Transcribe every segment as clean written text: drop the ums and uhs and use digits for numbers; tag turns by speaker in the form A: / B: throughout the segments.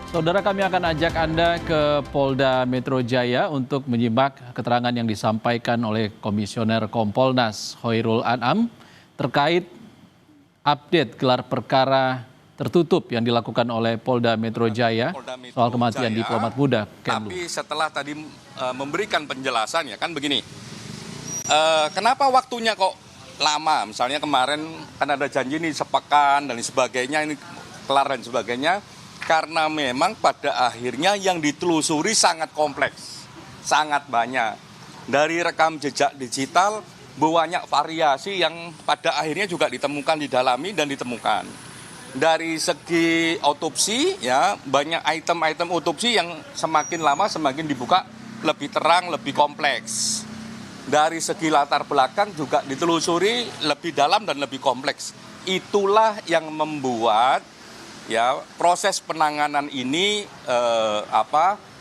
A: Saudara, kami akan ajak Anda ke Polda Metro Jaya untuk menyimak keterangan yang disampaikan oleh Komisioner Kompolnas Khoirul Anam terkait update gelar perkara tertutup yang dilakukan oleh Polda Metro Jaya soal kematian diplomat muda Kemlu.
B: Tapi setelah tadi memberikan penjelasan ya kan begini, kenapa waktunya kok lama? Misalnya kemarin kan ada janji ini sepekan dan sebagainya, ini kelar dan sebagainya. Karena memang pada akhirnya yang ditelusuri sangat kompleks, sangat banyak. Dari rekam jejak digital, banyak variasi yang pada akhirnya juga ditemukan, didalami dan ditemukan. Dari segi otopsi, ya banyak item-item otopsi yang semakin lama semakin dibuka lebih terang, lebih kompleks. Dari segi latar belakang juga ditelusuri lebih dalam dan lebih kompleks. Itulah yang membuat ya proses penanganan ini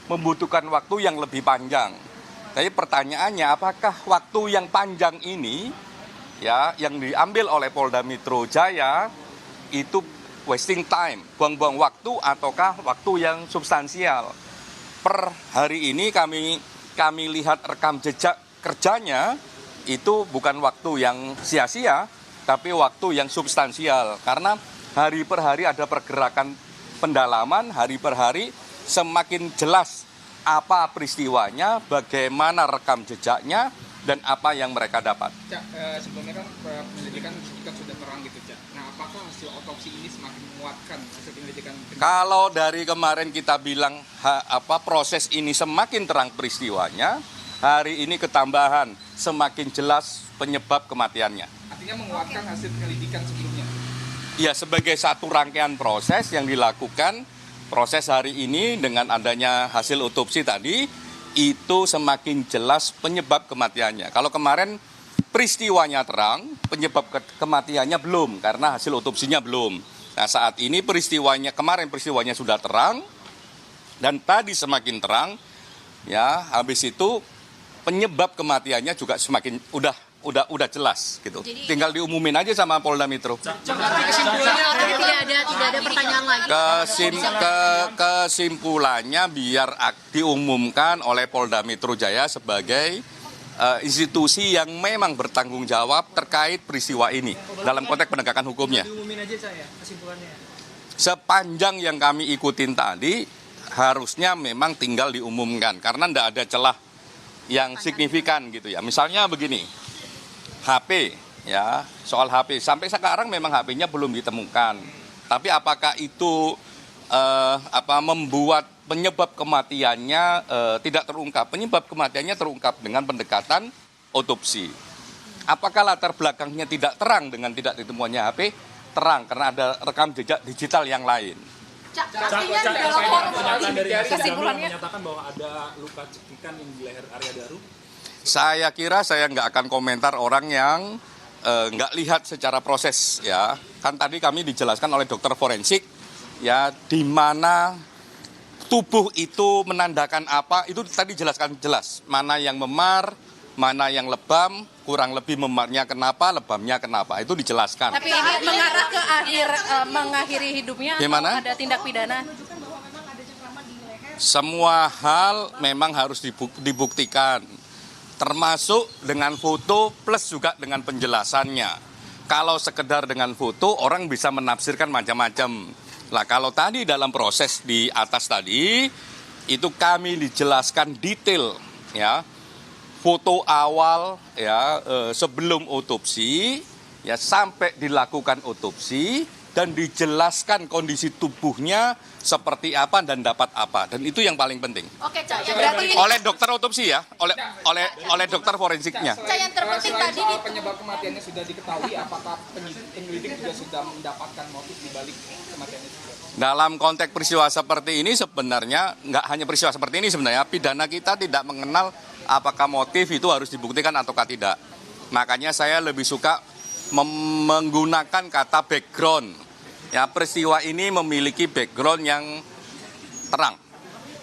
B: membutuhkan waktu yang lebih panjang. Tapi pertanyaannya, apakah waktu yang panjang ini ya yang diambil oleh Polda Metro Jaya itu wasting time, buang-buang waktu ataukah waktu yang substansial? Per hari ini kami lihat rekam jejak kerjanya itu bukan waktu yang sia-sia, tapi waktu yang substansial karena hari per hari ada pergerakan pendalaman, hari per hari semakin jelas apa peristiwanya, bagaimana rekam jejaknya, dan apa yang mereka dapat.
C: Cak, sebelumnya kan penyelidikan sudah terang gitu, Cak. Nah, apakah hasil otopsi ini semakin menguatkan hasil penyelidikan?
B: Kalau dari kemarin kita bilang proses ini semakin terang peristiwanya, hari ini ketambahan semakin jelas penyebab kematiannya.
C: Artinya menguatkan hasil penyelidikan sebelumnya?
B: Ya, sebagai satu rangkaian proses yang dilakukan, proses hari ini dengan adanya hasil otopsi tadi, itu semakin jelas penyebab kematiannya. Kalau kemarin peristiwanya terang, penyebab kematiannya belum, karena hasil otopsinya belum. Nah, saat ini kemarin peristiwanya sudah terang, dan tadi semakin terang, ya habis itu penyebab kematiannya juga semakin udah jelas gitu. Jadi, tinggal diumumin aja sama Polda Metro.
D: Kesimpulannya tidak ada pertanyaan lagi.
B: Kesimpulannya biar diumumkan oleh Polda Metro Jaya sebagai institusi yang memang bertanggung jawab terkait peristiwa ini dalam konteks penegakan hukumnya.
C: Diumumin aja saya kesimpulannya.
B: Sepanjang yang kami ikutin tadi harusnya memang tinggal diumumkan karena tidak ada celah yang signifikan gitu ya. Misalnya begini. HP, ya soal HP sampai sekarang memang HP-nya belum ditemukan. Tapi apakah itu membuat penyebab kematiannya tidak terungkap? Penyebab kematiannya terungkap dengan pendekatan otopsi. Apakah latar belakangnya tidak terang dengan tidak ditemukannya HP? Terang karena ada rekam jejak digital yang lain.
D: Kesimpulannya
C: menyatakan bahwa ada luka cekikan di leher Arya Daru.
B: Saya kira saya nggak akan komentar orang yang nggak lihat secara proses ya. Kan tadi kami dijelaskan oleh dokter forensik ya di mana tubuh itu menandakan apa, itu tadi jelaskan jelas. Mana yang memar, mana yang lebam, kurang lebih memarnya kenapa, lebamnya kenapa, itu dijelaskan.
D: Tapi ini mengarah ke mengakhiri hidupnya
B: Gimana?
D: atau ada tindak pidana?
B: Semua hal memang harus dibuktikan. Termasuk dengan foto plus juga dengan penjelasannya. Kalau sekedar dengan foto orang bisa menafsirkan macam-macam. Nah, kalau tadi dalam proses di atas tadi itu kami dijelaskan detail ya. Foto awal ya sebelum otopsi ya sampai dilakukan otopsi dan dijelaskan kondisi tubuhnya seperti apa dan dapat apa, dan itu yang paling penting.
D: Oke, Cak, berarti
B: Oleh dokter otopsi ya, oleh dokter forensiknya.
D: Cak, yang terpenting tadi
C: Soal penyebab kematiannya sudah diketahui, apakah penyelidik juga sudah mendapatkan motif di balik kematiannya juga?
B: Dalam konteks peristiwa seperti ini sebenarnya nggak hanya peristiwa seperti ini, sebenarnya pidana kita tidak mengenal apakah motif itu harus dibuktikan ataukah tidak. Makanya saya lebih suka menggunakan kata background. Ya, peristiwa ini memiliki background yang terang.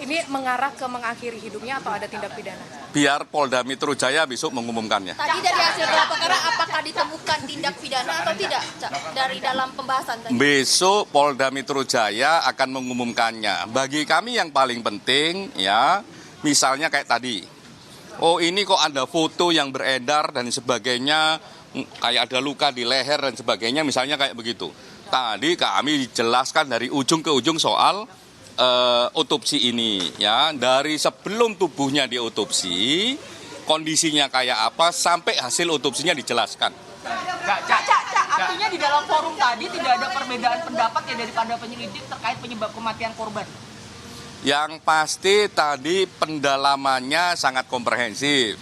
D: Ini mengarah ke mengakhiri hidupnya atau ada tindak pidana?
B: Biar Polda Metro Jaya besok mengumumkannya.
E: Tadi dari hasil gelar perkara apakah ditemukan tindak pidana atau tidak, Cak? Dari dalam pembahasan tadi.
B: Besok Polda Metro Jaya akan mengumumkannya. Bagi kami yang paling penting ya, misalnya kayak tadi. Oh ini kok ada foto yang beredar dan sebagainya, kayak ada luka di leher dan sebagainya, misalnya kayak begitu. Tadi kami jelaskan dari ujung ke ujung soal otopsi ini ya, dari sebelum tubuhnya diotopsi, kondisinya kayak apa sampai hasil otopsinya dijelaskan.
F: Cak, artinya di dalam forum tadi tidak ada perbedaan pendapat ya daripada penyelidik terkait penyebab kematian korban.
B: Yang pasti tadi pendalamannya sangat komprehensif.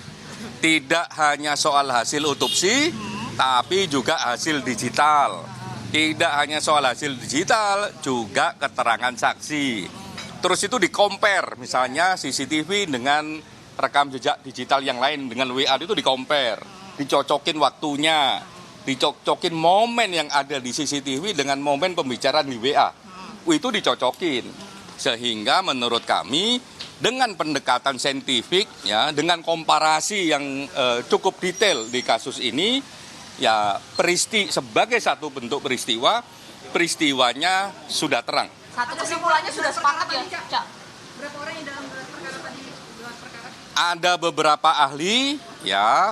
B: Tidak hanya soal hasil otopsi, tapi juga hasil digital. Tidak hanya soal hasil digital, juga keterangan saksi. Terus itu di-compare, misalnya CCTV dengan rekam jejak digital yang lain, dengan WA itu di-compare. Dicocokin waktunya, dicocokin momen yang ada di CCTV dengan momen pembicaraan di WA. Itu dicocokin. Sehingga menurut kami, dengan pendekatan saintifik, ya, dengan komparasi yang cukup detail di kasus ini, ya sebagai satu bentuk peristiwanya sudah terang.
F: Satu kesimpulannya sudah sepakat ya, Cak?
E: Berapa orang yang dalam gelar perkara tadi gelar perkara?
B: Ada beberapa ahli, ya,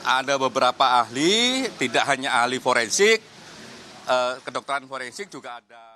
B: ada beberapa ahli, tidak hanya ahli forensik, kedokteran forensik juga ada.